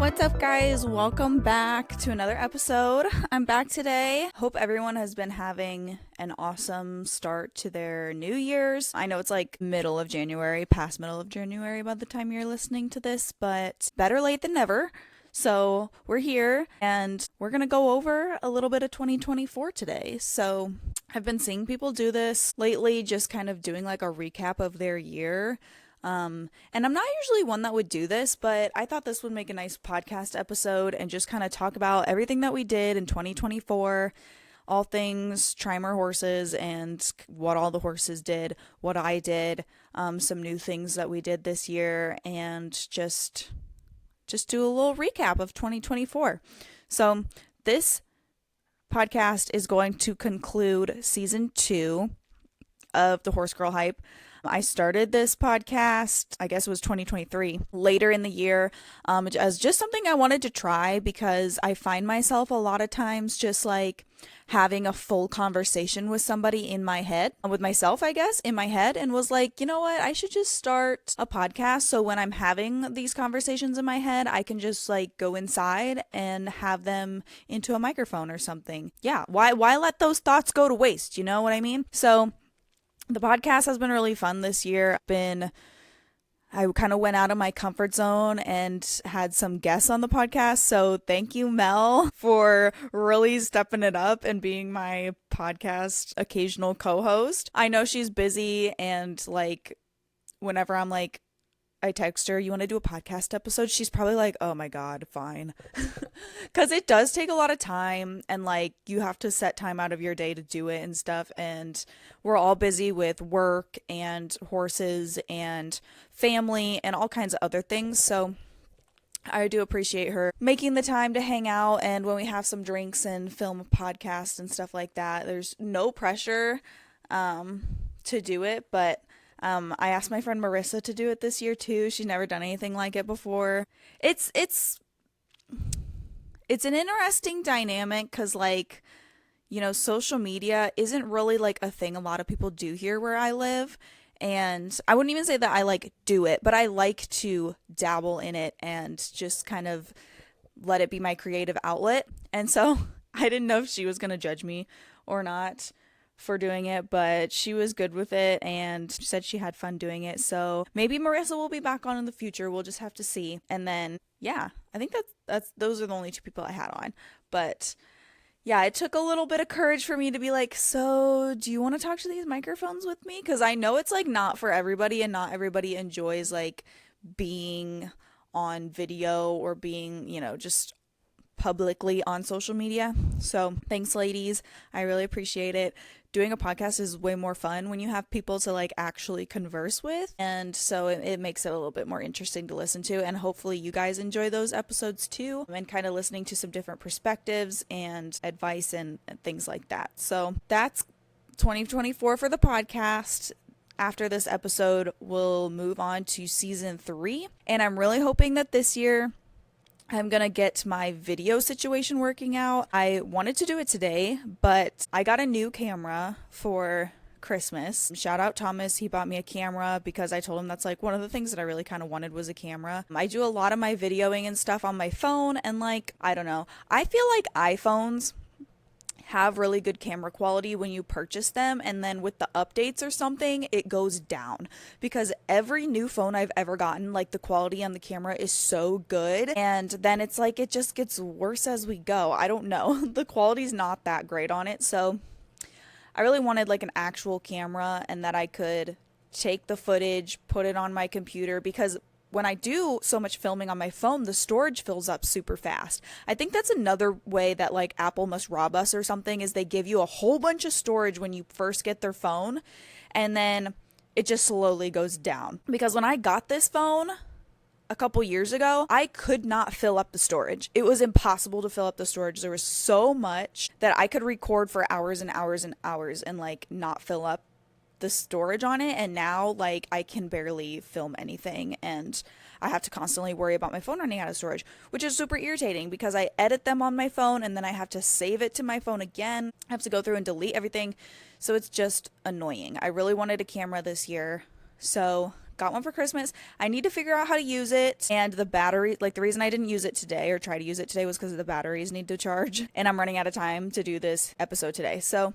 What's up, guys? Welcome back to another episode. I'm back today. Hope everyone has been having an awesome start to their New Year's. I know it's like middle of January, past middle of January by the time you're listening to this, but better late than never. So we're here and we're going to go over a little bit of 2024 today. So I've been seeing people do this lately, just kind of doing like a recap of their year. And I'm not usually one that would do this, but I thought this would make a nice podcast episode and just kind of talk about everything that we did in 2024, all things Trimer horses and what all the horses did, what I did, some new things that we did this year, and just do a little recap of 2024. So this podcast is going to conclude season 2 of the Horse Girl Hype. I started this podcast, I guess it was 2023, later in the year, as just something I wanted to try because I find myself a lot of times just like having a full conversation with somebody in my head, with myself, I guess, in my head, and was like, you know what, I should just start a podcast so when I'm having these conversations in my head, I can just like go inside and have them into a microphone or something. Yeah, why let those thoughts go to waste, you know what I mean? So the podcast has been really fun this year. I kind of went out of my comfort zone and had some guests on the podcast. So thank you, Mel, for really stepping it up and being my podcast occasional co-host. I know she's busy and like whenever I'm like, I text her, you want to do a podcast episode? She's probably like, oh my God, fine. Because it does take a lot of time and like you have to set time out of your day to do it and stuff. And we're all busy with work and horses and family and all kinds of other things. So I do appreciate her making the time to hang out. And when we have some drinks and film a podcast and stuff like that, there's no pressure to do it. But I asked my friend Marissa to do it this year too. She's never done anything like it before. It's an interesting dynamic because like, you know, social media isn't really like a thing a lot of people do here where I live. And I wouldn't even say that I like do it, but I like to dabble in it and just kind of let it be my creative outlet. And so I didn't know if she was going to judge me or not for doing it, but she was good with it and said she had fun doing it. So maybe Marissa will be back on in the future. We'll just have to see. And then, yeah, I think that's those are the only 2 people I had on. But yeah, it took a little bit of courage for me to be like, so do you want to talk to these microphones with me? Because I know it's like not for everybody and not everybody enjoys like being on video or being, you know, just publicly on social media. So thanks, ladies. I really appreciate it. Doing a podcast is way more fun when you have people to like actually converse with. And so it makes it a little bit more interesting to listen to. And hopefully you guys enjoy those episodes too, and kind of listening to some different perspectives and advice and things like that. So that's 2024 for the podcast. After this episode, we'll move on to season 3. And I'm really hoping that this year I'm going to get my video situation working out. I wanted to do it today, but I got a new camera for Christmas. Shout out Thomas. He bought me a camera because I told him that's like one of the things that I really kind of wanted was a camera. I do a lot of my videoing and stuff on my phone and like, I don't know. I feel like iPhones have really good camera quality when you purchase them, and then with the updates or something it goes down because every new phone I've ever gotten, like the quality on the camera is so good, and then it's like it just gets worse as we go. I don't know. The quality's not that great on it, so I really wanted like an actual camera and that I could take the footage, put it on my computer, because when I do so much filming on my phone, the storage fills up super fast. I think that's another way that like Apple must rob us or something, is they give you a whole bunch of storage when you first get their phone and then it just slowly goes down. Because when I got this phone a couple years ago, I could not fill up the storage. It was impossible to fill up the storage. There was so much that I could record for hours and hours and hours and like not fill up the storage on it, and now like I can barely film anything and I have to constantly worry about my phone running out of storage, which is super irritating because I edit them on my phone and then I have to save it to my phone again. I have to go through and delete everything, so it's just annoying. I really wanted a camera this year, so got one for Christmas. I need to figure out how to use it. And the battery, like the reason I didn't use it today or try to use it today was because the batteries need to charge. And I'm running out of time to do this episode today. So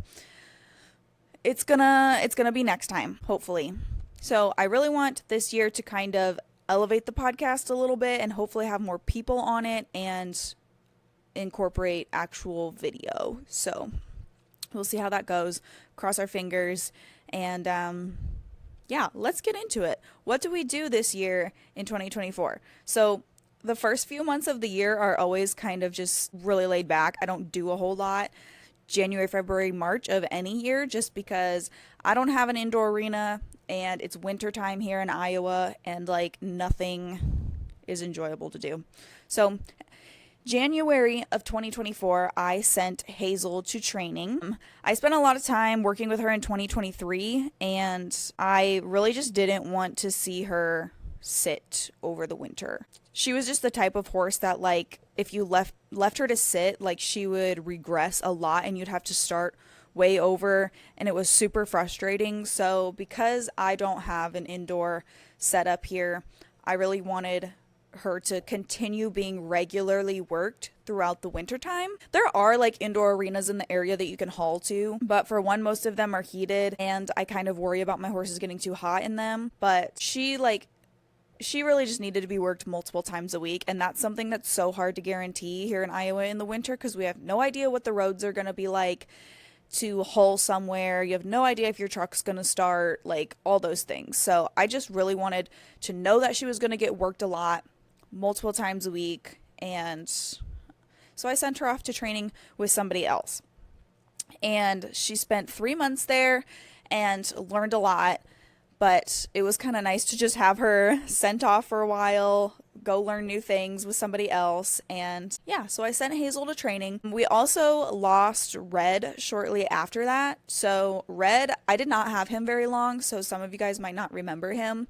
it's gonna be next time, hopefully. So I really want this year to kind of elevate the podcast a little bit and hopefully have more people on it and incorporate actual video. So we'll see how that goes. Cross our fingers. And yeah, let's get into it. What do we do this year in 2024? So the first few months of the year are always kind of just really laid back. I don't do a whole lot. January, February, March of any year, just because I don't have an indoor arena and it's winter time here in Iowa and like nothing is enjoyable to do. So January of 2024, I sent Hazel to training. I spent a lot of time working with her in 2023, and I really just didn't want to see her sit over the winter. She was just the type of horse that, like, if you left her to sit, like, she would regress a lot and you'd have to start way over, and it was super frustrating. So because I don't have an indoor setup here, I really wanted her to continue being regularly worked throughout the winter time. There are like indoor arenas in the area that you can haul to, but for one, most of them are heated and I kind of worry about my horses getting too hot in them. But she really just needed to be worked multiple times a week, and that's something that's so hard to guarantee here in Iowa in the winter because we have no idea what the roads are going to be like to haul somewhere. You have no idea if your truck's going to start, like all those things. So I just really wanted to know that she was going to get worked a lot, multiple times a week, and so I sent her off to training with somebody else. And she spent 3 months there and learned a lot, but it was kind of nice to just have her sent off for a while, go learn new things with somebody else. And yeah, so I sent Hazel to training. We also lost Red shortly after that. So Red, I did not have him very long, so some of you guys might not remember him.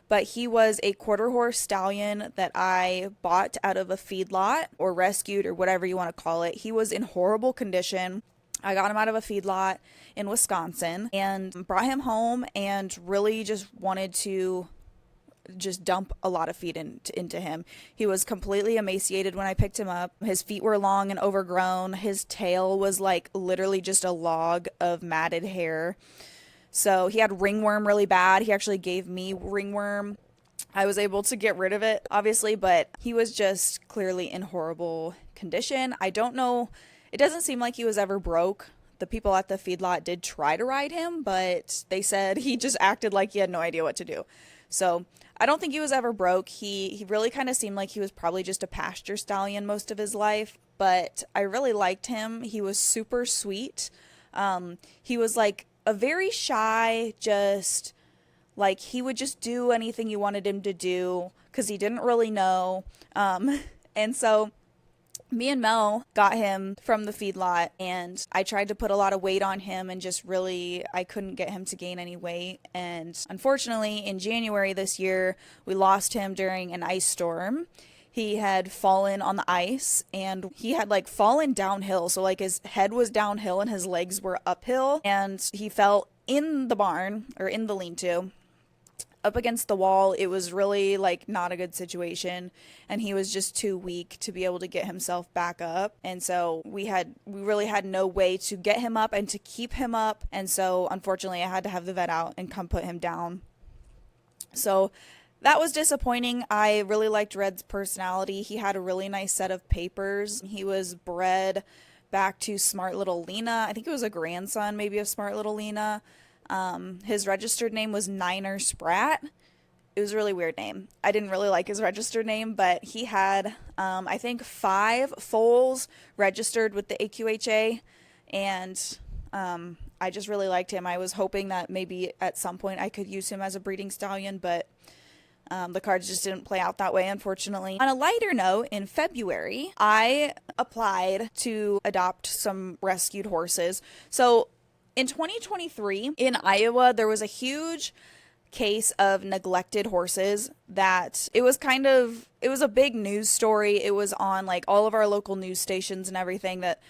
But he was a quarter horse stallion that I bought out of a feedlot or rescued or whatever you want to call it. He was in horrible condition. I got him out of a feedlot in Wisconsin and brought him home and really just wanted to just dump a lot of feed into him. He was completely emaciated when I picked him up. His feet were long and overgrown. His tail was like literally just a log of matted hair. So he had ringworm really bad. He actually gave me ringworm. I was able to get rid of it, obviously, but he was just clearly in horrible condition. I don't know. It doesn't seem like he was ever broke. The people at the feedlot did try to ride him, but they said he just acted like he had no idea what to do. So I don't think he was ever broke. He really kind of seemed like he was probably just a pasture stallion most of his life, but I really liked him. He was super sweet. He was like a very shy, just like he would just do anything you wanted him to do because he didn't really know. And so me and Mel got him from the feedlot, and I tried to put a lot of weight on him and just really, I couldn't get him to gain any weight. And unfortunately, in January this year, we lost him during an ice storm. He had fallen on the ice and he had like fallen downhill. So like his head was downhill and his legs were uphill, and he fell in the barn or in the lean-to up against the wall. It was really like not a good situation, and he was just too weak to be able to get himself back up. And so we really had no way to get him up and to keep him up. And so unfortunately I had to have the vet out and come put him down. So that was disappointing. I really liked Red's personality. He had a really nice set of papers. He was bred back to Smart Little Lena. I think it was a grandson maybe of Smart Little Lena. His registered name was Niner Sprat. It was a really weird name. I didn't really like his registered name, but he had, I think 5 foals registered with the AQHA, and I just really liked him. I was hoping that maybe at some point I could use him as a breeding stallion, but the cards just didn't play out that way, unfortunately. On a lighter note, in February, I applied to adopt some rescued horses. So in 2023, in Iowa, there was a huge case of neglected horses that it was a big news story. It was on like all of our local news stations and everything that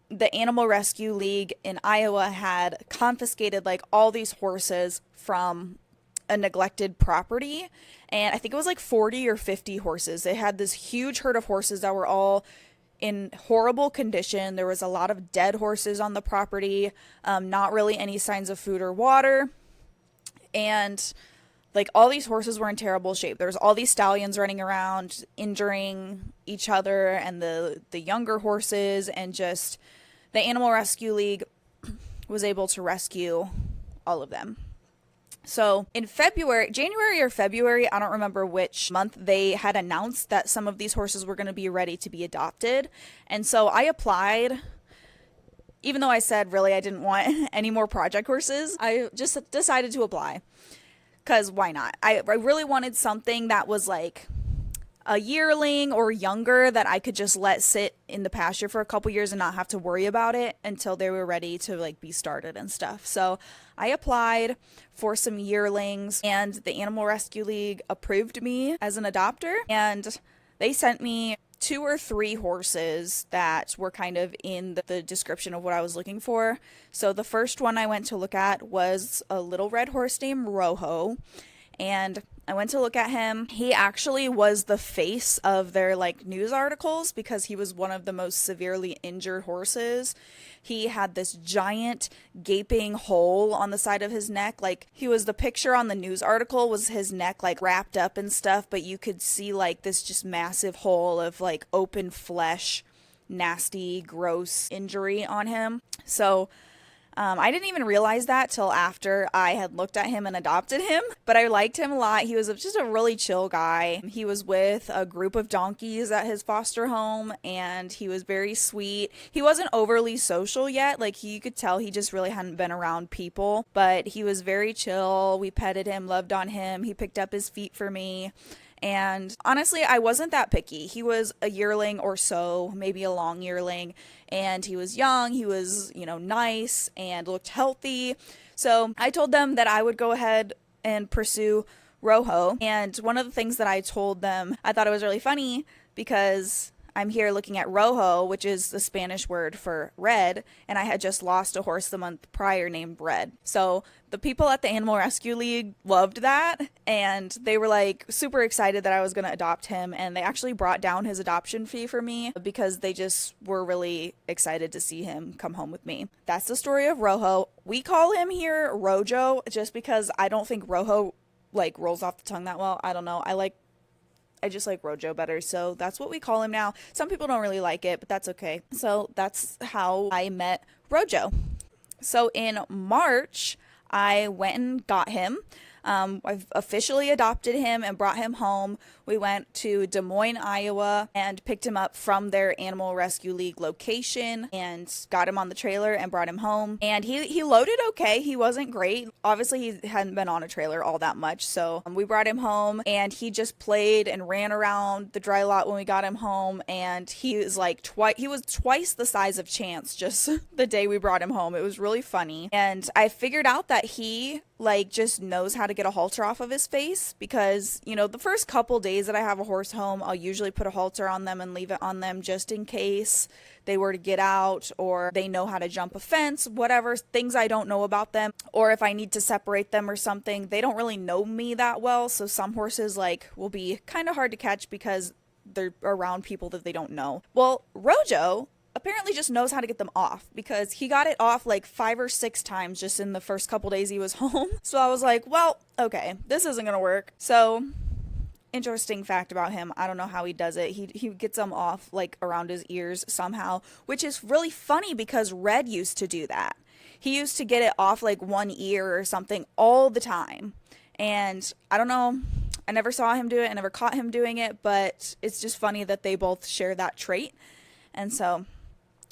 the Animal Rescue League in Iowa had confiscated like all these horses from a neglected property, and I think it was like 40 or 50 horses. They had this huge herd of horses that were all in horrible condition. There was a lot of dead horses on the property, not really any signs of food or water, and like all these horses were in terrible shape. There was all these stallions running around injuring each other and the younger horses, and just the Animal Rescue League was able to rescue all of them. So in January or February, I don't remember which month, they had announced that some of these horses were going to be ready to be adopted. And so I applied, even though I said really I didn't want any more project horses. I just decided to apply because why not? I really wanted something that was like a yearling or younger that I could just let sit in the pasture for a couple years and not have to worry about it until they were ready to like be started and stuff. So I applied for some yearlings, and the Animal Rescue League approved me as an adopter, and they sent me 2 or 3 horses that were kind of in the description of what I was looking for. So the first one I went to look at was a little red horse named Rojo, and I went to look at him. He actually was the face of their like news articles because he was one of the most severely injured horses. He had this giant gaping hole on the side of his neck. Like, he was, the picture on the news article was his neck like wrapped up and stuff, but you could see like this just massive hole of like open flesh, nasty, gross injury on him. So I didn't even realize that till after I had looked at him and adopted him, but I liked him a lot. He was just a really chill guy. He was with a group of donkeys at his foster home, and he was very sweet. He wasn't overly social yet. Like, you could tell he just really hadn't been around people, but he was very chill. We petted him, loved on him. He picked up his feet for me. And honestly, I wasn't that picky. He was a yearling or so, maybe a long yearling, and he was young, he was, nice and looked healthy. So I told them that I would go ahead and pursue Rojo. And one of the things that I told them, I thought it was really funny because I'm here looking at Rojo, which is the Spanish word for red, and I had just lost a horse the month prior named Red. So the people at the Animal Rescue League loved that, and they were like super excited that I was going to adopt him, and they actually brought down his adoption fee for me because they just were really excited to see him come home with me. That's the story of Rojo. We call him here Rojo just because I don't think Rojo like rolls off the tongue that well. I don't know. I just like Rojo better, so that's what we call him now. Some people don't really like it, but that's okay. So that's how I met Rojo. So in March, I went and got him. I've officially adopted him and brought him home. We went to Des Moines, Iowa, and picked him up from their Animal Rescue League location and got him on the trailer and brought him home. And he loaded okay. He wasn't great. Obviously, he hadn't been on a trailer all that much. So we brought him home, and he just played and ran around the dry lot when we got him home. And he was like twice the size of Chance just the day we brought him home. It was really funny. And I figured out that he just knows how to get a halter off of his face because, the first couple days that I have a horse home, I'll usually put a halter on them and leave it on them just in case they were to get out or they know how to jump a fence, whatever, things I don't know about them, or if I need to separate them or something. They don't really know me that well, so some horses will be kind of hard to catch because they're around people that they don't know. Well, Rojo apparently just knows how to get them off because he got it off 5 or 6 times just in the first couple days he was home. So I was like, well, okay, this isn't gonna work. So interesting fact about him, I don't know how he does it. He gets them off around his ears somehow, which is really funny because Red used to do that. He used to get it off one ear or something all the time. And I don't know, I never saw him do it, I never caught him doing it, but it's just funny that they both share that trait. And so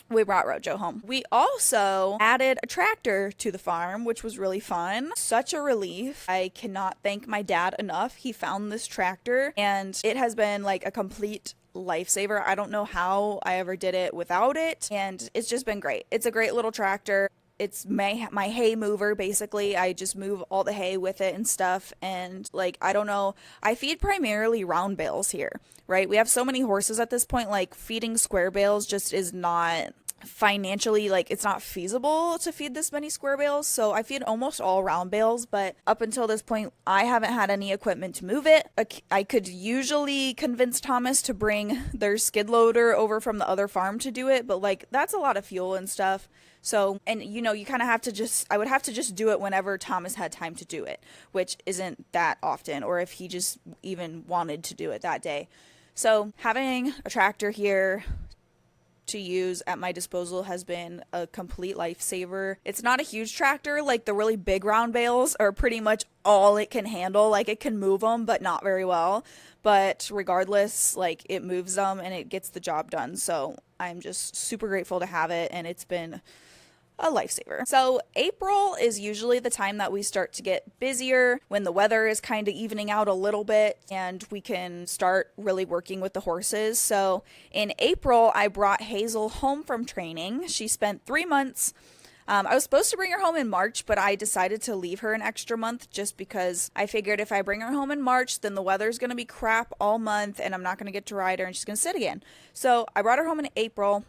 we brought Rojo home. We also added a tractor to the farm, which was really fun. Such a relief. I cannot thank my dad enough. He found this tractor, and it has been a complete lifesaver. I don't know how I ever did it without it, and it's just been great. It's a great little tractor. It's my hay mover, basically. I just move all the hay with it and stuff. And I don't know, I feed primarily round bales here, right? We have so many horses at this point, feeding square bales just is not financially, like, it's not feasible to feed this many square bales, so I feed almost all round bales, but up until this point I haven't had any equipment to move it. I could usually convince Thomas to bring their skid loader over from the other farm to do it, but like that's a lot of fuel and stuff. So, and you know, you kind of have to just, I would have to just do it whenever Thomas had time to do it, which isn't that often, or if he just even wanted to do it that day. So having a tractor here to use at my disposal has been a complete lifesaver. It's not a huge tractor, like the really big round bales are pretty much all it can handle. Like it can move them, but not very well. But regardless, like it moves them and it gets the job done. So I'm just super grateful to have it, and it's been a lifesaver. So April is usually the time that we start to get busier, when the weather is kind of evening out a little bit and we can start really working with the horses. So in April, I brought Hazel home from training. She spent 3 months. I was supposed to bring her home in March, but I decided to leave her an extra month just because I figured if I bring her home in March, then the weather's going to be crap all month and I'm not going to get to ride her and she's going to sit again. So I brought her home in April.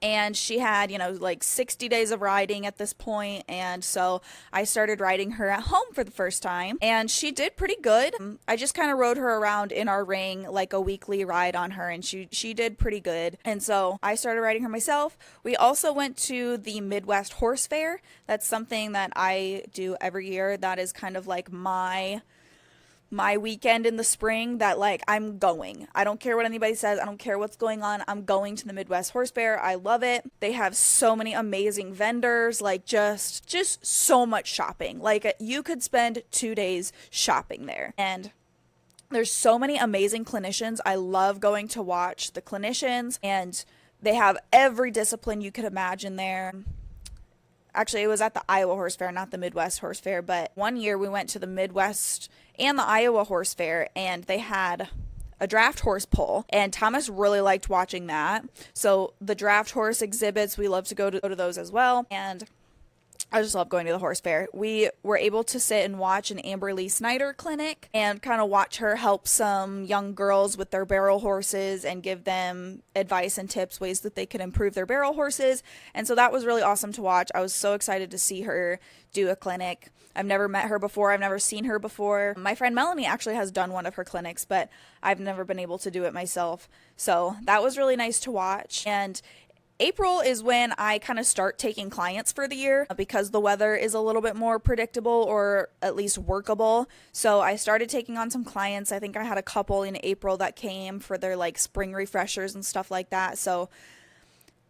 And she had, you know, like 60 days of riding at this point. And so I started riding her at home for the first time. And she did pretty good. I just kind of rode her around in our ring, like a weekly ride on her. And she did pretty good. And so I started riding her myself. We also went to the Midwest Horse Fair. That's something that I do every year. That is kind of like my weekend in the spring that like I'm going. I don't care what anybody says. I don't care what's going on. I'm going to the Midwest Horse Fair. I love it. They have so many amazing vendors, like just so much shopping. Like you could spend 2 days shopping there. And there's so many amazing clinicians. I love going to watch the clinicians, and they have every discipline you could imagine there. Actually, it was at the Iowa Horse Fair, not the Midwest Horse Fair, but one year we went to the Midwest and the Iowa Horse Fair, and they had a draft horse pull, and Thomas really liked watching that. So the draft horse exhibits, we love to go to those as well, and I just love going to the horse fair. We were able to sit and watch an Amber Lee Snyder clinic and kind of watch her help some young girls with their barrel horses and give them advice and tips, ways that they could improve their barrel horses. And so that was really awesome to watch. I was so excited to see her do a clinic. I've never met her before. I've never seen her before. My friend Melanie actually has done one of her clinics, but I've never been able to do it myself. So that was really nice to watch. And April is when I kind of start taking clients for the year because the weather is a little bit more predictable, or at least workable. So I started taking on some clients. I think I had a couple in April that came for their like spring refreshers and stuff like that. So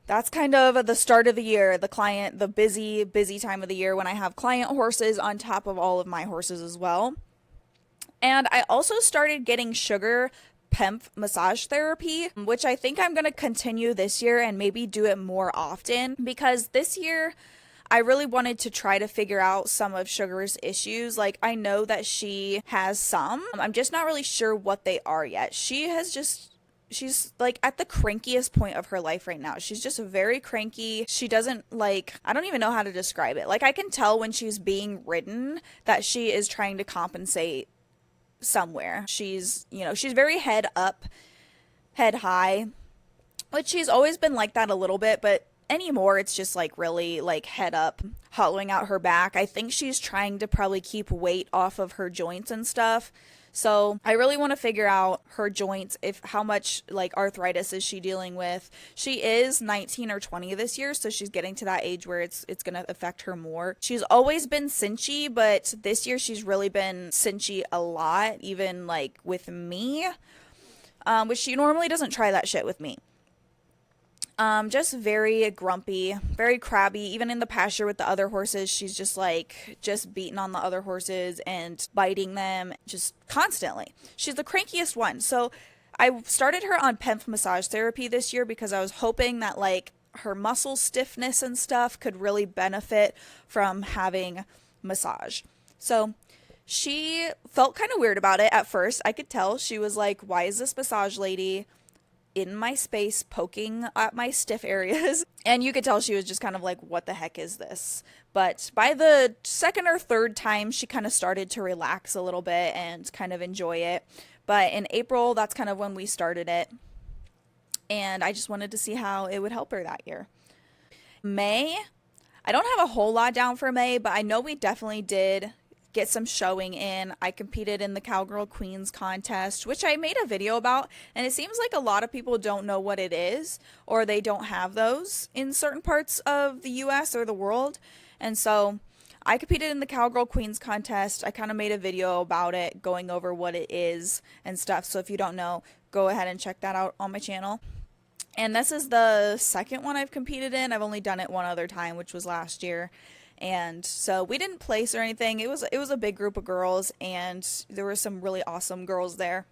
that's kind of the start of the year, the busy time of the year when I have client horses on top of all of my horses as well. And I also started getting Sugar PEMF massage therapy, which I think I'm going to continue this year and maybe do it more often, because this year I really wanted to try to figure out some of Sugar's issues. Like, I know that she has some. I'm just not really sure what they are yet. She's like at the crankiest point of her life right now. She's just very cranky. She doesn't like, I don't even know how to describe it. Like, I can tell when she's being ridden that she is trying to compensate somewhere. She's very head up, head high, which she's always been like that a little bit, but anymore it's just like really like head up, hollowing out her back. I think she's trying to probably keep weight off of her joints and stuff. So I really want to figure out her joints, how much like arthritis is she dealing with. She is 19 or 20 this year, so she's getting to that age where it's going to affect her more. She's always been cinchy, but this year she's really been cinchy a lot, even like with me, which she normally doesn't try that shit with me. Just very grumpy, very crabby. Even in the pasture with the other horses, she's just beating on the other horses and biting them just constantly. She's the crankiest one. So I started her on PEMF massage therapy this year because I was hoping that like her muscle stiffness and stuff could really benefit from having massage. So she felt kind of weird about it at first. I could tell. She was like, why is this massage lady in my space poking at my stiff areas? And you could tell she was just kind of like, what the heck is this? But by the second or third time, she kind of started to relax a little bit and kind of enjoy it. But in April, that's kind of when we started it. and I just wanted to see how it would help her that year. May, I don't have a whole lot down for May, but I know we definitely did get some showing in. I competed in the Cowgirl Queens contest, which I made a video about, and it seems like a lot of people don't know what it is, or they don't have those in certain parts of the US or the world. And so I competed in the Cowgirl Queens contest. I kind of made a video about it, going over what it is and stuff. So if you don't know, go ahead and check that out on my channel. And this is the second one I've competed in. I've only done it one other time, which was last year. And so we didn't place or anything. It was a big group of girls, and there were some really awesome girls there.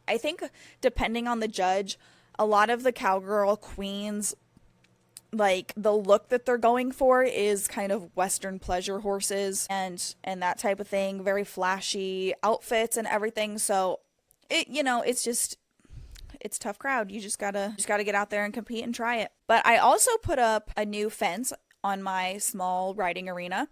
I think depending on the judge, a lot of the Cowgirl Queens, like the look that they're going for is kind of Western pleasure horses and that type of thing, very flashy outfits and everything. So it's tough crowd. You just gotta get out there and compete and try it. But I also put up a new fence on my small riding arena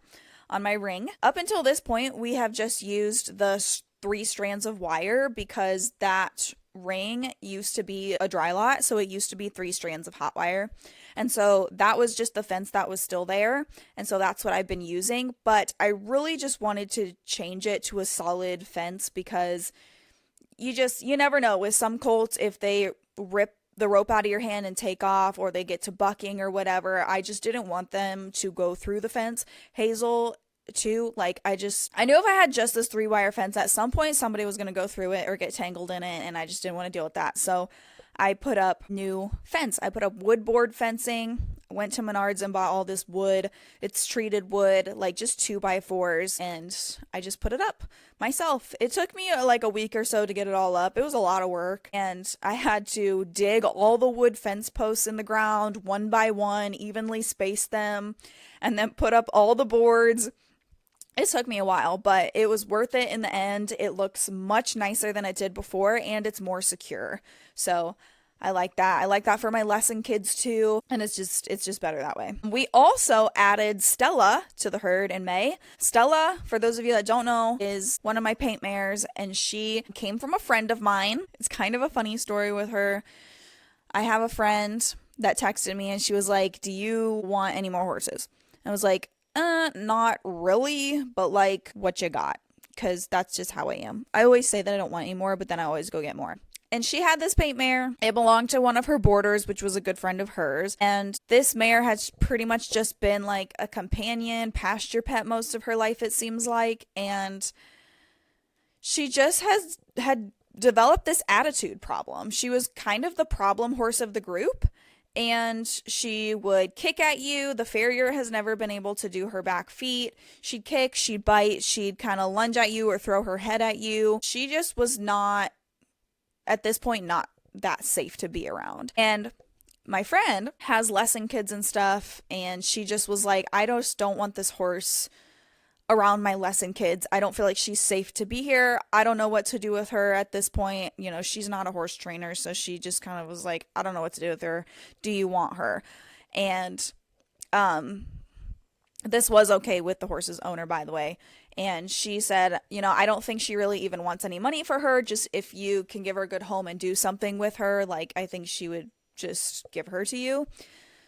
on my ring. Up until this point, we have just used the 3 strands of wire because that ring used to be a dry lot, so it used to be 3 strands of hot wire. And so that was just the fence that was still there, and so that's what I've been using. But I really just wanted to change it to a solid fence because you never know with some colts if they rip the rope out of your hand and take off, or they get to bucking or whatever. I just didn't want them to go through the fence. Hazel too, like I knew if I had just this 3-wire fence, at some point somebody was going to go through it or get tangled in it, and I just didn't want to deal with that. So I put up new fence. I put up wood board fencing. Went to Menards and bought all this wood. It's treated wood, like just 2x4s, and I just put it up myself. It took me like a week or so to get it all up. It was a lot of work, and I had to dig all the wood fence posts in the ground one by one, evenly space them, and then put up all the boards. It took me a while, but it was worth it in the end. It looks much nicer than it did before, and it's more secure. So I like that. I like that for my lesson kids too, and it's just better that way. We also added Stella to the herd in May. Stella, for those of you that don't know, is one of my paint mares, and she came from a friend of mine. It's kind of a funny story with her. I have a friend that texted me, and she was like, "Do you want any more horses?" I was like, not really, but like, what you got? Because that's just how I am. I always say that I don't want any more, but then I always go get more. And she had this paint mare. It belonged to one of her boarders, which was a good friend of hers. And this mare has pretty much just been like a companion, pasture pet most of her life, it seems like. And she just had developed this attitude problem. She was kind of the problem horse of the group. And she would kick at you. The farrier has never been able to do her back feet. She'd kick, she'd bite, she'd kind of lunge at you or throw her head at you. She just was not, at this point, not that safe to be around. And my friend has lesson kids and stuff, and she just was like, I just don't want this horse around my lesson kids. I don't feel like she's safe to be here. I don't know what to do with her at this point. You know, she's not a horse trainer, so she just kind of was like, I don't know what to do with her. Do you want her? And this was okay with the horse's owner, by the way. And she said, I don't think she really even wants any money for her. Just if you can give her a good home and do something with her, like, I think she would just give her to you.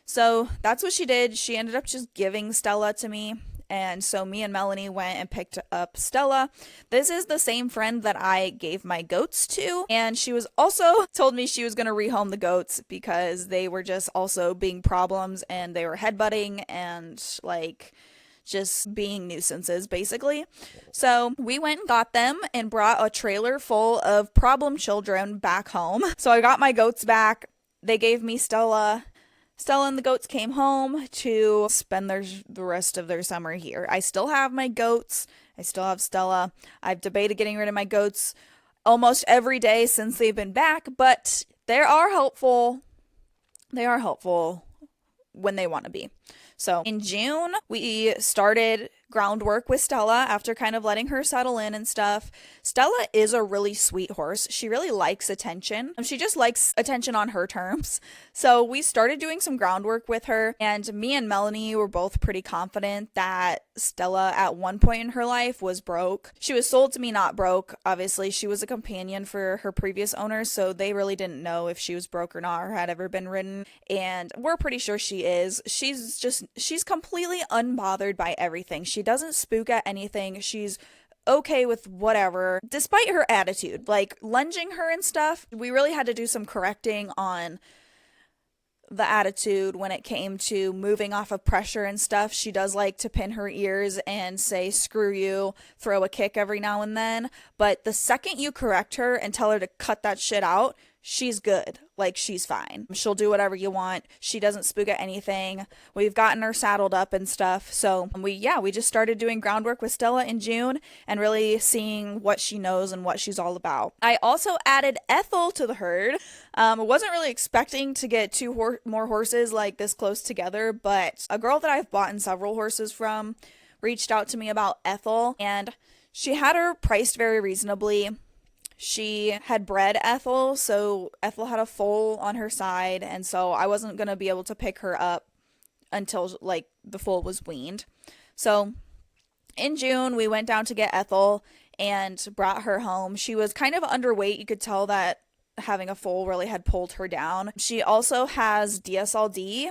So that's what she did. She ended up just giving Stella to me. And so me and Melanie went and picked up Stella. This is the same friend that I gave my goats to. And she was also told me she was going to rehome the goats because they were just also being problems, and they were headbutting and like just being nuisances basically. So we went and got them and brought a trailer full of problem children back home. So I got my goats back. They gave me Stella. Stella and the goats came home to spend the rest of their summer here. I still have my goats. I still have Stella. I've debated getting rid of my goats almost every day since they've been back, but they are helpful. They are helpful when they want to be. So in June, we started groundwork with Stella after kind of letting her settle in and stuff. Stella is a really sweet horse. She really likes attention. She just likes attention on her terms. So we started doing some groundwork with her, and me and Melanie were both pretty confident that Stella at one point in her life was broke. She was sold to me not broke. Obviously, she was a companion for her previous owners, so they really didn't know if she was broke or not or had ever been ridden. And we're pretty sure she is. She's completely unbothered by everything. She doesn't spook at anything. She's okay with whatever, despite her attitude. Like lunging her and stuff, we really had to do some correcting on the attitude when it came to moving off of pressure and stuff. She does like to pin her ears and say screw you, throw a kick every now and then, but the second you correct her and tell her to cut that shit out, she's good. Like, she's fine. She'll do whatever you want. She doesn't spook at anything. We've gotten her saddled up and stuff. So we just started doing groundwork with Stella in June and really seeing what she knows and what she's all about. I also added Ethel to the herd. I wasn't really expecting to get two more horses like this close together, but a girl that I've bought several horses from reached out to me about Ethel, and she had her priced very reasonably. She had bred Ethel, so Ethel had a foal on her side, and so I wasn't going to be able to pick her up until, like, the foal was weaned. So, in June, we went down to get Ethel and brought her home. She was kind of underweight. You could tell that having a foal really had pulled her down. She also has DSLD,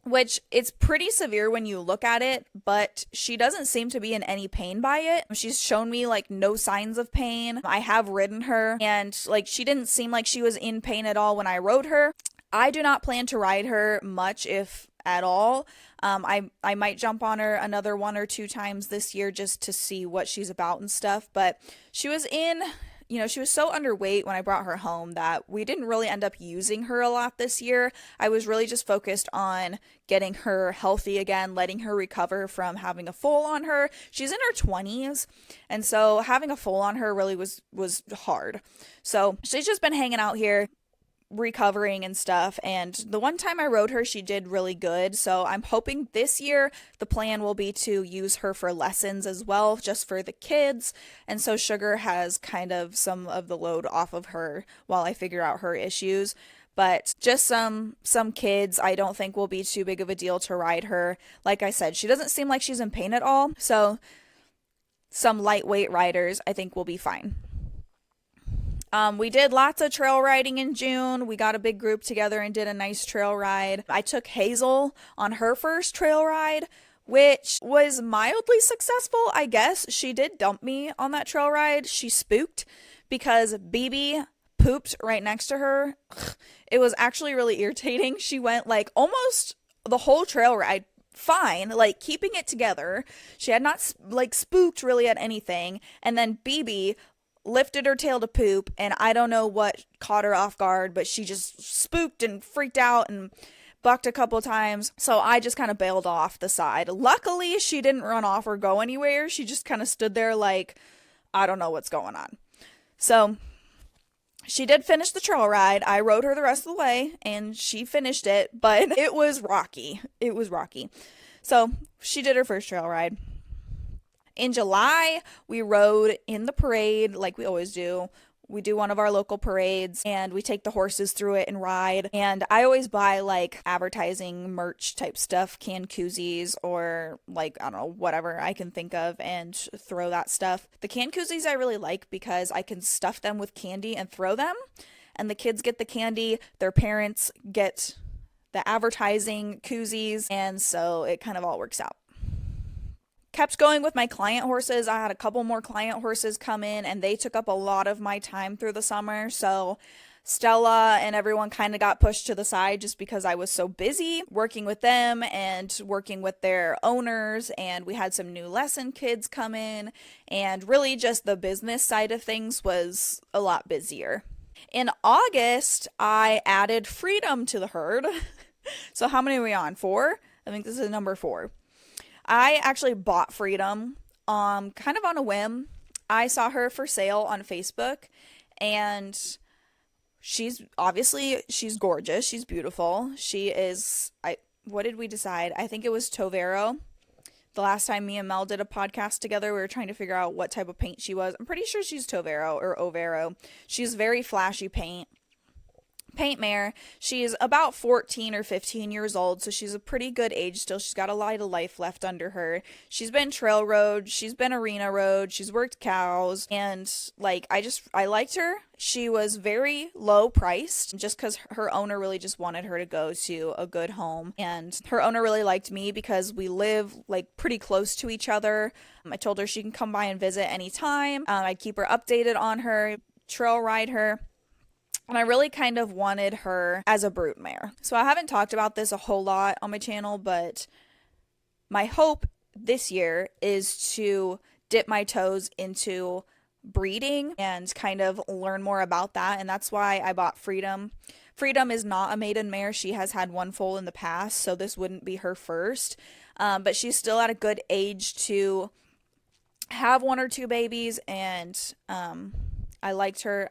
which it's pretty severe when you look at it, but she doesn't seem to be in any pain by it. She's shown me like no signs of pain. I have ridden her, and like she didn't seem like she was in pain at all when I rode her. I do not plan to ride her much, if at all. I might jump on her another 1 or 2 times this year just to see what she's about and stuff, but she was so underweight when I brought her home that we didn't really end up using her a lot this year. I was really just focused on getting her healthy again, letting her recover from having a foal on her. She's in her 20s, and so having a foal on her really was hard. So she's just been hanging out here, recovering and stuff, and the one time I rode her, she did really good. So I'm hoping this year the plan will be to use her for lessons as well, just for the kids, and so Sugar has kind of some of the load off of her while I figure out her issues. But just some kids I don't think will be too big of a deal to ride her. Like I said, she doesn't seem like she's in pain at all, so some lightweight riders I think will be fine. We did lots of trail riding in June. We got a big group together and did a nice trail ride. I took Hazel on her first trail ride, which was mildly successful, I guess. She did dump me on that trail ride. She spooked because BB pooped right next to her. It was actually really irritating. She went like almost the whole trail ride fine, like keeping it together. She had not like spooked really at anything. And then BB lifted her tail to poop, and I don't know what caught her off guard, but she just spooked and freaked out and bucked a couple times. So I just kind of bailed off the side. Luckily, she didn't run off or go anywhere. She just kind of stood there like, I don't know what's going on. So she did finish the trail ride. I rode her the rest of the way, and she finished it, but it was rocky. It was rocky. So she did her first trail ride. In July, we rode in the parade like we always do. We do one of our local parades, and we take the horses through it and ride. And I always buy like advertising merch type stuff, canned koozies, or like, I don't know, whatever I can think of, and throw that stuff. The canned koozies I really like because I can stuff them with candy and throw them. And the kids get the candy, their parents get the advertising koozies, and so it kind of all works out. Kept going with my client horses. I had a couple more client horses come in, and they took up a lot of my time through the summer. So Stella and everyone kind of got pushed to the side just because I was so busy working with them and working with their owners. And we had some new lesson kids come in, and really just the business side of things was a lot busier. In August, I added Freedom to the herd. So how many are we on? 4? I think this is number 4. I actually bought Freedom kind of on a whim. I saw her for sale on Facebook, and she's gorgeous. She's beautiful. She is, what did we decide? I think it was Tovero. The last time me and Mel did a podcast together, we were trying to figure out what type of paint she was. I'm pretty sure she's Tovero or Overo. She's very flashy paint mare. She's about 14 or 15 years old, so she's a pretty good age still. She's got a lot of life left under her. She's been trail road, she's been arena road, she's worked cows, and like I liked her. She was very low priced just because her owner really just wanted her to go to a good home, and her owner really liked me because we live like pretty close to each other. I told her she can come by and visit anytime. I'd keep her updated on her, trail ride her. And I really kind of wanted her as a brood mare. So I haven't talked about this a whole lot on my channel, but my hope this year is to dip my toes into breeding and kind of learn more about that. And that's why I bought Freedom. Freedom is not a maiden mare. She has had one foal in the past, so this wouldn't be her first. But she's still at a good age to have one or two babies, and I liked her.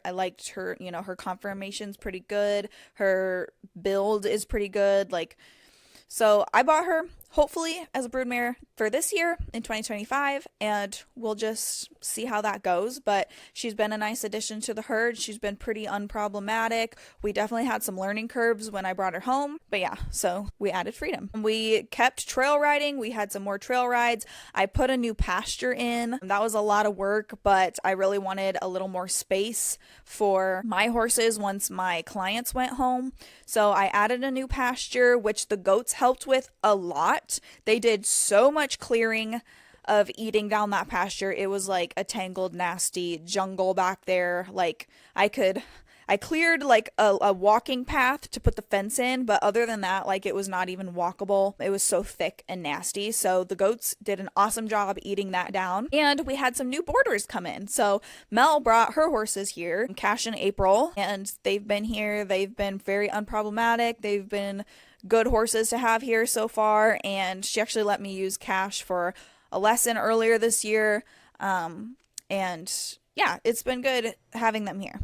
You know, her conformation's pretty good. Her build is pretty good. So I bought her hopefully as a broodmare for this year in 2025, and we'll just see how that goes. But she's been a nice addition to the herd. She's been pretty unproblematic. We definitely had some learning curves when I brought her home, but yeah, so we added Freedom. We kept trail riding. We had some more trail rides. I put a new pasture in. That was a lot of work, but I really wanted a little more space for my horses once my clients went home. So I added a new pasture, which the goats helped with a lot. They did so much clearing of eating down that pasture. It was like a tangled, nasty jungle back there. Like I cleared like a walking path to put the fence in, but other than that, like it was not even walkable. It was so thick and nasty. So the goats did an awesome job eating that down. And we had some new boarders come in. So Mel brought her horses here, Cash and April, and they've been here. They've been very unproblematic. They've been good horses to have here so far. And she actually let me use Cash for a lesson earlier this year. And yeah, it's been good having them here.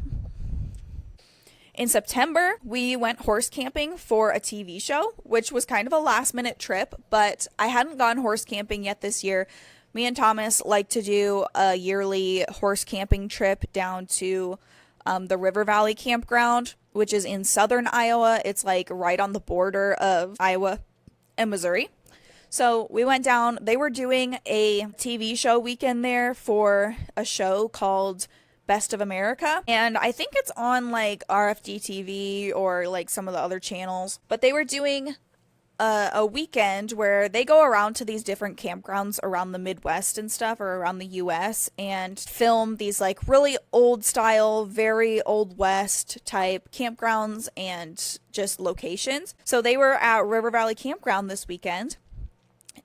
In September, we went horse camping for a TV show, which was kind of a last minute trip, but I hadn't gone horse camping yet this year. Me and Thomas like to do a yearly horse camping trip down to the River Valley campground, which is in southern Iowa. It's like right on the border of Iowa and Missouri. So we went down. They were doing a TV show weekend there for a show called Best of America, and I think it's on like RFD TV or like some of the other channels, but they were doing a weekend where they go around to these different campgrounds around the Midwest and stuff, or around the US, and film these like really old style, very old West type campgrounds and just locations. So they were at River Valley Campground this weekend,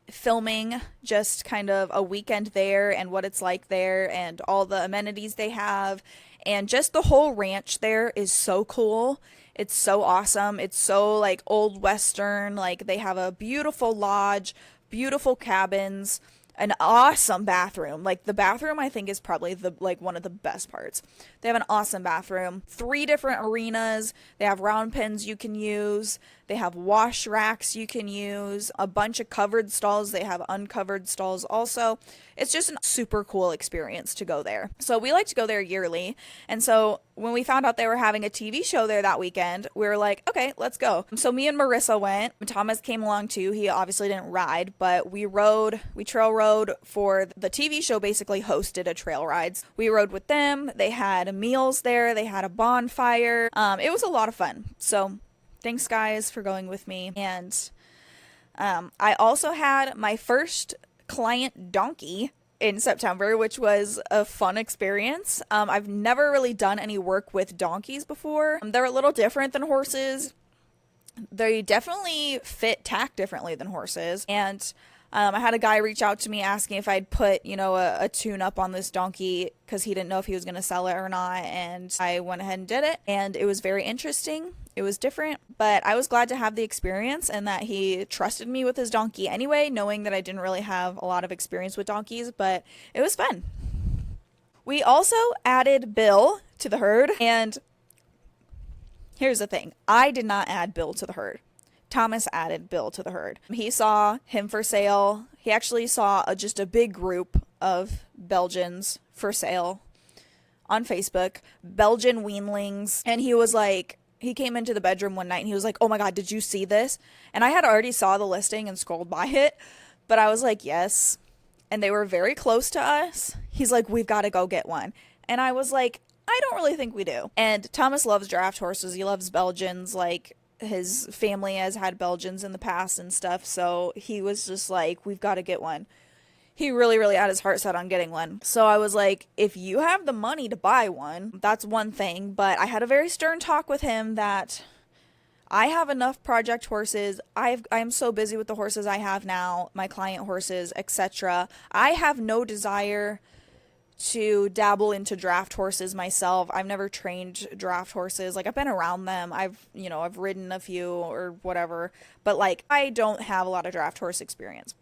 filming just kind of a weekend there and what it's like there and all the amenities they have, and just the whole ranch there is so cool. It's so awesome. It's so like old Western. Like they have a beautiful lodge, beautiful cabins, an awesome bathroom. Like the bathroom I think is probably the like one of the best parts. They have an awesome bathroom, 3 different arenas. They have round pens you can use. They have wash racks you can use, a bunch of covered stalls. They have uncovered stalls also. It's just a super cool experience to go there. So we like to go there yearly. And so when we found out they were having a TV show there that weekend, we were like, okay, let's go. So me and Marissa went. Thomas came along too. He obviously didn't ride, but we trail rode for the TV show, basically hosted a trail rides. We rode with them. They had meals there. They had a bonfire. It was a lot of fun. So thanks guys for going with me. And I also had my first client donkey in September, which was a fun experience. I've never really done any work with donkeys before. They're a little different than horses. They definitely fit tack differently than horses. And I had a guy reach out to me asking if I'd put, a tune up on this donkey because he didn't know if he was going to sell it or not. And I went ahead and did it. And it was very interesting. It was different, but I was glad to have the experience and that he trusted me with his donkey anyway, knowing that I didn't really have a lot of experience with donkeys, but it was fun. We also added Bill to the herd, and here's the thing. I did not add Bill to the herd. Thomas added Bill to the herd. He saw him for sale. he actually saw just a big group of Belgians for sale on Facebook, Belgian weanlings, and he was like, he came into the bedroom one night and he was like, oh my God, did you see this? And I had already saw the listing and scrolled by it, but I was like, yes. And they were very close to us. He's like, we've got to go get one. And I was like, I don't really think we do. And Thomas loves draft horses. He loves Belgians. Like, his family has had Belgians in the past and stuff. So he was just like, we've got to get one. He really, really had his heart set on getting one. So I was like, if you have the money to buy one, that's one thing. But I had a very stern talk with him that I have enough project horses. I'm so busy with the horses I have now, my client horses, etc. I have no desire to dabble into draft horses myself. I've never trained draft horses. Like, I've been around them. I've ridden a few or whatever, but like, I don't have a lot of draft horse experience.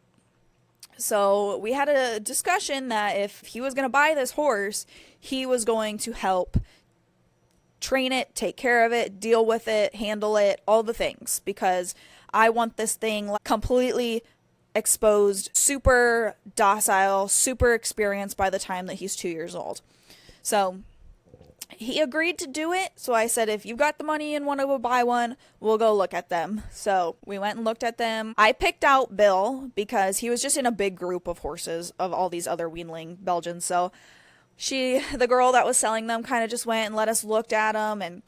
So we had a discussion that if he was going to buy this horse, he was going to help train it, take care of it, deal with it, handle it, all the things, because I want this thing completely exposed, super docile, super experienced by the time that he's 2 years old. So he agreed to do it. So I said, if you've got the money and want to go buy one, we'll go look at them. So we went and looked at them. I picked out Bill because he was just in a big group of horses of all these other weanling Belgians. So the girl that was selling them, kind of just went and let us look at them, and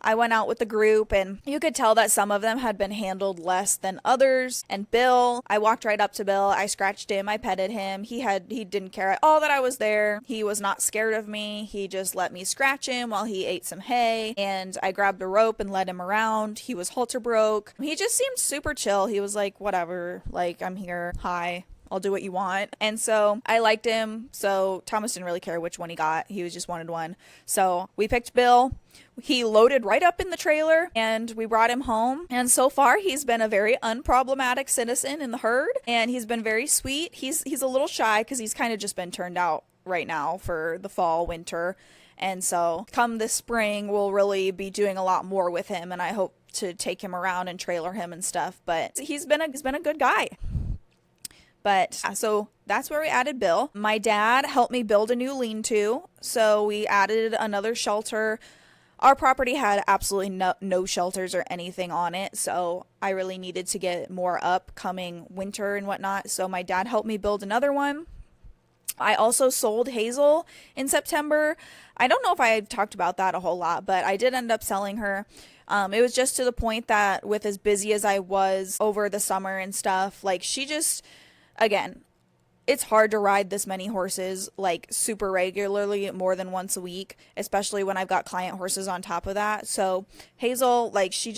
I went out with the group, and you could tell that some of them had been handled less than others. And Bill, I walked right up to Bill. I scratched him. I petted him. He didn't care at all that I was there. He was not scared of me. He just let me scratch him while he ate some hay. And I grabbed a rope and led him around. He was halter broke. He just seemed super chill. He was like, whatever, like, I'm here. Hi. I'll do what you want. And so I liked him. So Thomas didn't really care which one he got. He just wanted one. So we picked Bill. He loaded right up in the trailer and we brought him home. And so far he's been a very unproblematic citizen in the herd. And he's been very sweet. He's a little shy because he's kind of just been turned out right now for the fall, winter. And so come this spring, we'll really be doing a lot more with him. And I hope to take him around and trailer him and stuff. But he's been a good guy. But so that's where we added Bill. My dad helped me build a new lean-to, so we added another shelter. Our property had absolutely no shelters or anything on it, so I really needed to get more upcoming winter and whatnot. So my dad helped me build another one. I also sold Hazel in September. I don't know if I talked about that a whole lot, but I did end up selling her. It was just to the point that with as busy as I was over the summer and stuff, like, she just... Again, it's hard to ride this many horses, like, super regularly, more than once a week, especially when I've got client horses on top of that. So Hazel, like, she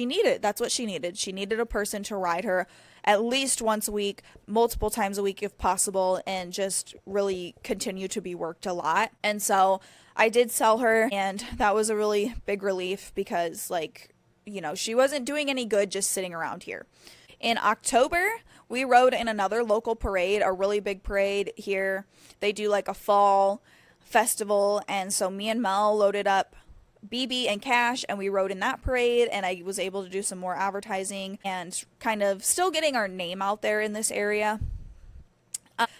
needed, that's what she needed. She needed a person to ride her at least once a week, multiple times a week if possible, and just really continue to be worked a lot. And so I did sell her, and that was a really big relief because, like, she wasn't doing any good just sitting around here. In October, we rode in another local parade, a really big parade here. They do like a fall festival, and so me and Mel loaded up BB and Cash, and we rode in that parade, and I was able to do some more advertising and kind of still getting our name out there in this area.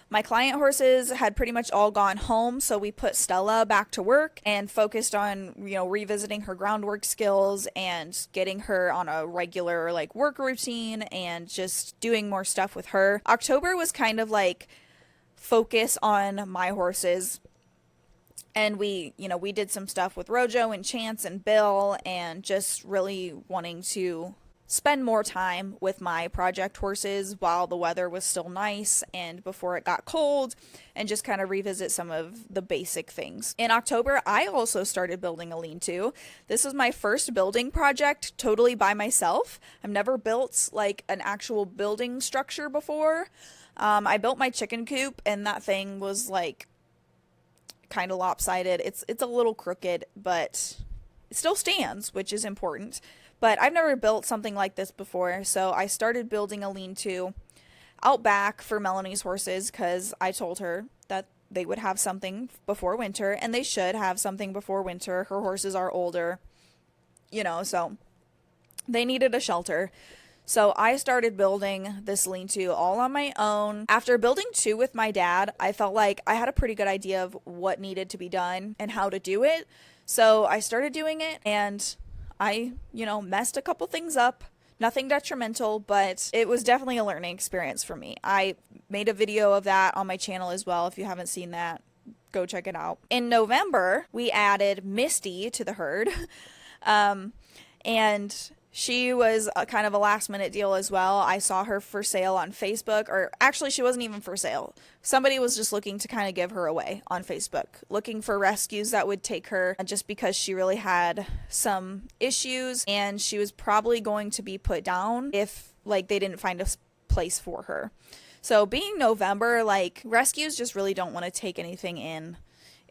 My client horses had pretty much all gone home, so we put Stella back to work and focused on, revisiting her groundwork skills and getting her on a regular, like, work routine and just doing more stuff with her. October was kind of like focus on my horses. And we did some stuff with Rojo and Chance and Bill, and just really wanting to spend more time with my project horses while the weather was still nice and before it got cold, and just kind of revisit some of the basic things. In October, I also started building a lean-to. This was my first building project totally by myself. I've never built like an actual building structure before. I built my chicken coop, and that thing was like kind of lopsided. It's a little crooked, but it still stands, which is important. But I've never built something like this before, so I started building a lean-to out back for Melanie's horses because I told her that they would have something before winter, and they should have something before winter. Her horses are older, so they needed a shelter. So I started building this lean-to all on my own. After building two with my dad, I felt like I had a pretty good idea of what needed to be done and how to do it. So I started doing it, and I, messed a couple things up. Nothing detrimental, but it was definitely a learning experience for me. I made a video of that on my channel as well. If you haven't seen that, go check it out. In November, we added Misty to the herd. And she was a kind of a last minute deal as well. I saw her for sale on Facebook, or actually she wasn't even for sale. Somebody was just looking to kind of give her away on Facebook, looking for rescues that would take her, just because she really had some issues and she was probably going to be put down if like they didn't find a place for her. So being November, like rescues just really don't want to take anything in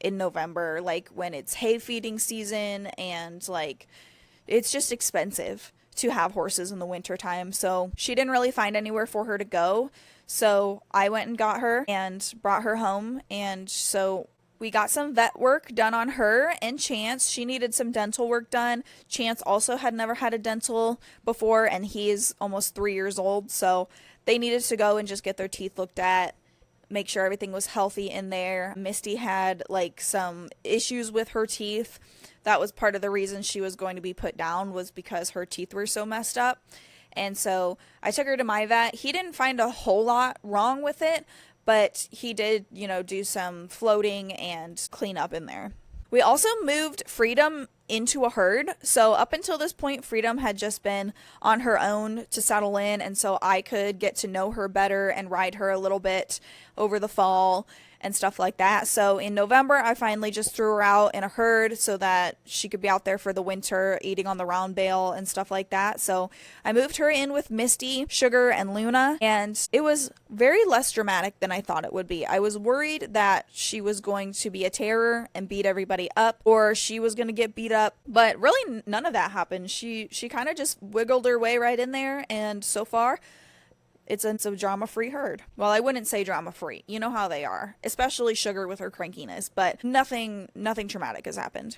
November, like when it's hay feeding season, and like it's just expensive to have horses in the winter time. So she didn't really find anywhere for her to go. So I went and got her and brought her home. And so we got some vet work done on her and Chance. She needed some dental work done. Chance also had never had a dental before, and he is almost 3 years old. So they needed to go and just get their teeth looked at, make sure everything was healthy in there. Misty had like some issues with her teeth. That was part of the reason she was going to be put down, was because her teeth were so messed up. And so I took her to my vet. He didn't find a whole lot wrong with it, but he did, do some floating and clean up in there. We also moved Freedom into a herd. So up until this point, Freedom had just been on her own to settle in, and so I could get to know her better and ride her a little bit over the fall and stuff like that. So in November, I finally just threw her out in a herd so that she could be out there for the winter, eating on the round bale and stuff like that. So I moved her in with Misty, Sugar, and Luna, and it was very less dramatic than I thought it would be. I was worried that she was going to be a terror and beat everybody up, or she was going to get beat up, but really none of that happened. She kind of just wiggled her way right in there, and so far it's a drama-free herd. Well, I wouldn't say drama-free. You know how they are, especially Sugar with her crankiness, but nothing traumatic has happened.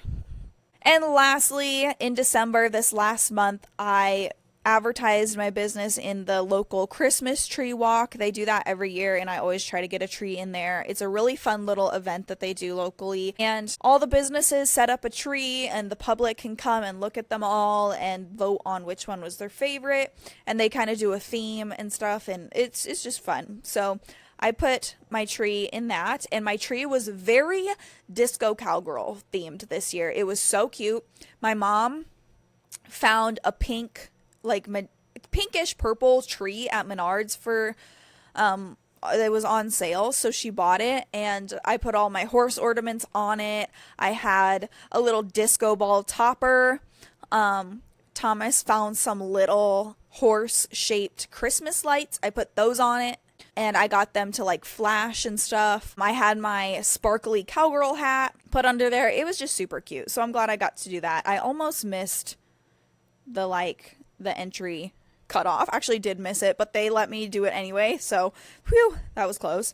And lastly, in December, this last month, I advertised my business in the local Christmas tree walk. They do that every year, and I always try to get a tree in there. It's a really fun little event that they do locally, and all the businesses set up a tree, and the public can come and look at them all and vote on which one was their favorite, and they kind of do a theme and stuff, and it's just fun. So I put my tree in that, and my tree was very disco cowgirl themed this year. It was so cute. My mom found a pinkish purple tree at Menards for it was on sale, so she bought it, and I put all my horse ornaments on it. I had a little disco ball topper. Thomas found some little horse shaped Christmas lights. I put those on it, and I got them to like flash and stuff. I had my sparkly cowgirl hat put under there. It was just super cute, so I'm glad I got to do that. I almost missed the entry cutoff. Actually did miss it, but they let me do it anyway, so whew, that was close.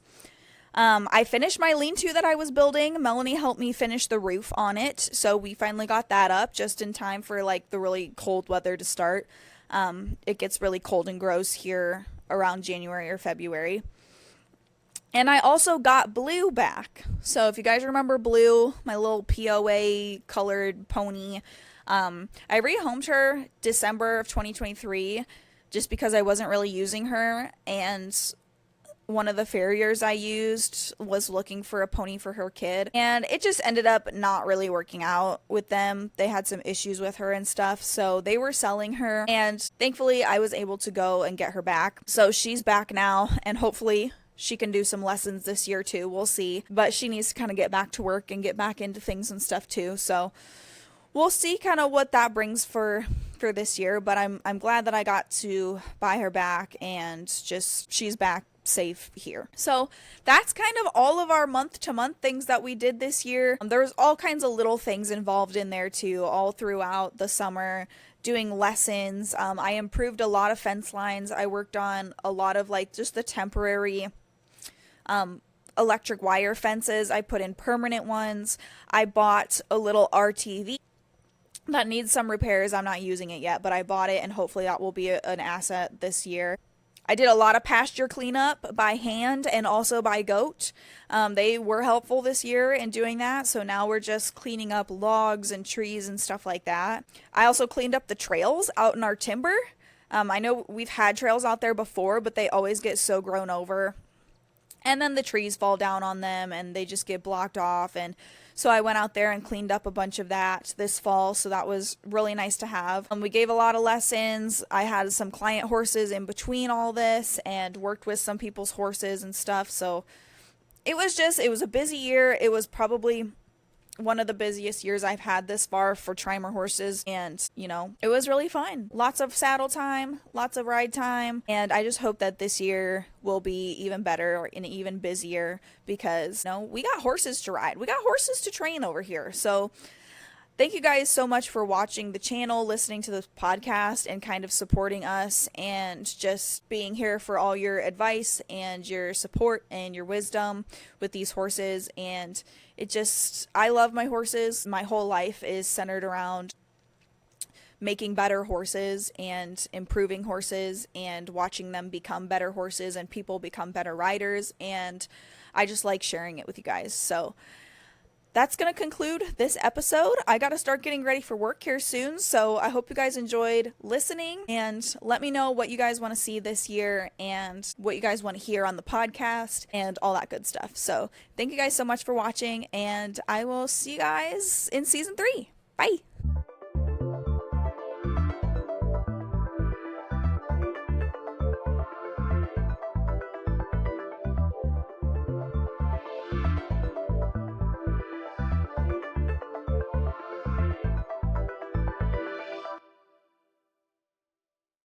I finished my lean-to that I was building. Melanie helped me finish the roof on it, so we finally got that up just in time for like the really cold weather to start. It gets really cold and gross here around January or February. And I also got Blue back. So if you guys remember Blue, my little POA colored pony, I rehomed her December of 2023 just because I wasn't really using her, and one of the farriers I used was looking for a pony for her kid, and it just ended up not really working out with them. They had some issues with her and stuff, so they were selling her, and thankfully I was able to go and get her back. So she's back now, and hopefully she can do some lessons this year too. We'll see, but she needs to kind of get back to work and get back into things and stuff too, so we'll see kind of what that brings for this year, but I'm glad that I got to buy her back, and just she's back safe here. So that's kind of all of our month-to-month things that we did this year. There's all kinds of little things involved in there too, all throughout the summer, doing lessons. I improved a lot of fence lines. I worked on a lot of like just the temporary electric wire fences. I put in permanent ones. I bought a little RTV that needs some repairs. I'm not using it yet, but I bought it and hopefully that will be an asset this year. I did a lot of pasture cleanup by hand and also by goat. They were helpful this year in doing that, so now we're just cleaning up logs and trees and stuff like that. I also cleaned up the trails out in our timber. I know we've had trails out there before, but they always get so grown over. And then the trees fall down on them and they just get blocked off. And so I went out there and cleaned up a bunch of that this fall. So that was really nice to have. We gave a lot of lessons. I had some client horses in between all this and worked with some people's horses and stuff. So it was a busy year. It was probably one of the busiest years I've had this far for Trimer horses, and it was really fun. Lots of saddle time, lots of ride time, and I just hope that this year will be even better and even busier because we got horses to ride. We got horses to train over here. So thank you guys so much for watching the channel, listening to the podcast, and kind of supporting us and just being here for all your advice and your support and your wisdom with these horses. And I love my horses. My whole life is centered around making better horses and improving horses and watching them become better horses and people become better riders. And I just like sharing it with you guys. So that's going to conclude this episode. I got to start getting ready for work here soon, so I hope you guys enjoyed listening, and let me know what you guys want to see this year and what you guys want to hear on the podcast and all that good stuff. So thank you guys so much for watching, and I will see you guys in season 3. Bye!